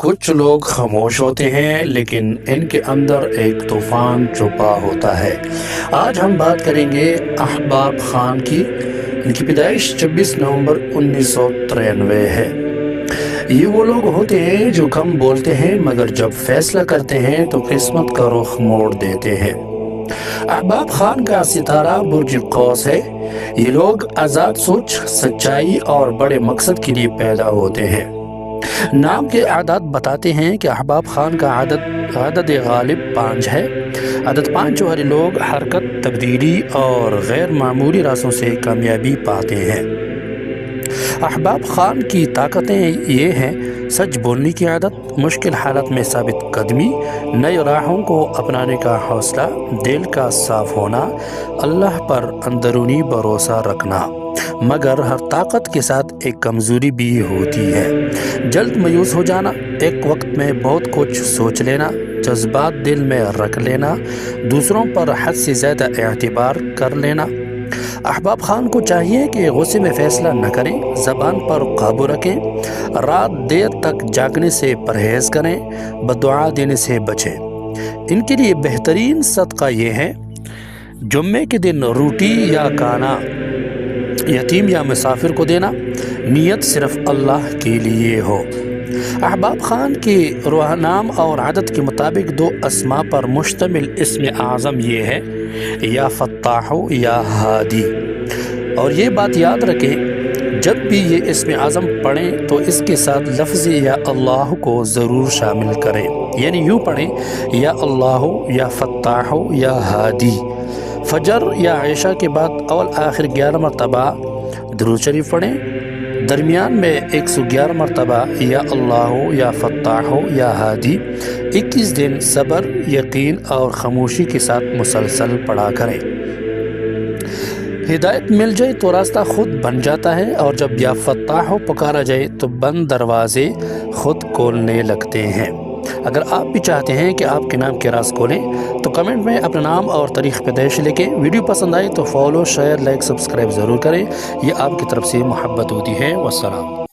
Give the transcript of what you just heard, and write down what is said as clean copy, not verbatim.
کچھ لوگ خاموش ہوتے ہیں لیکن ان کے اندر ایک طوفان چھپا ہوتا ہے۔ آج ہم بات کریں گے احباب خان کی۔ ان کی پیدائش 26 نومبر 1993 ہے۔ یہ وہ لوگ ہوتے ہیں جو کم بولتے ہیں مگر جب فیصلہ کرتے ہیں تو قسمت کا رخ موڑ دیتے ہیں۔ احباب خان کا ستارہ برج قوس ہے۔ یہ لوگ آزاد سوچ، سچائی اور بڑے مقصد کے لیے پیدا ہوتے ہیں۔ نام کے اعداد بتاتے ہیں کہ احباب خان کا عدد غالب 5 ہے۔ عدد 5 والے لوگ حرکت، تبدیلی اور غیر معمولی راستوں سے کامیابی پاتے ہیں۔ احباب خان کی طاقتیں یہ ہیں: سچ بولنے کی عادت، مشکل حالت میں ثابت قدمی، نئی راہوں کو اپنانے کا حوصلہ، دل کا صاف ہونا، اللہ پر اندرونی بھروسہ رکھنا۔ مگر ہر طاقت کے ساتھ ایک کمزوری بھی ہوتی ہے: جلد مایوس ہو جانا، ایک وقت میں بہت کچھ سوچ لینا، جذبات دل میں رکھ لینا، دوسروں پر حد سے زیادہ اعتبار کر لینا۔ احباب خان کو چاہیے کہ غصے میں فیصلہ نہ کریں، زبان پر قابو رکھیں، رات دیر تک جاگنے سے پرہیز کریں، بددعا دینے سے بچیں۔ ان کے لیے بہترین صدقہ یہ ہے: جمعے کے دن روٹی یا کھانا یتیم یا مسافر کو دینا، نیت صرف اللہ کے لیے ہو۔ احباب خان کے روح نام اور عدد کے مطابق 2 اسماء پر مشتمل اسم اعظم یہ ہے: یا فتاح یا ہادی۔ اور یہ بات یاد رکھیں، جب بھی یہ اسم اعظم پڑھیں تو اس کے ساتھ لفظ یا اللہ کو ضرور شامل کریں، یعنی یوں پڑھیں: یا اللہ، یا فتاح، یا ہادی۔ فجر یا عشاء کے بعد اول آخر 11 مرتبہ درود شریف پڑھیں، درمیان میں 111 مرتبہ یا اللہ، یا فتاح، یا ہادی۔ 21 دن صبر، یقین اور خاموشی کے ساتھ مسلسل پڑھا کریں۔ ہدایت مل جائے تو راستہ خود بن جاتا ہے، اور جب یا فتاح پکارا جائے تو بند دروازے خود کھولنے لگتے ہیں۔ اگر آپ بھی چاہتے ہیں کہ آپ کے نام کے راز کھولیں تو کمنٹ میں اپنا نام اور تاریخ پیدائش لکھیں۔ ویڈیو پسند آئے تو فالو، شیئر، لائک، سبسکرائب ضرور کریں۔ یہ آپ کی طرف سے محبت ہوتی ہے۔ والسلام۔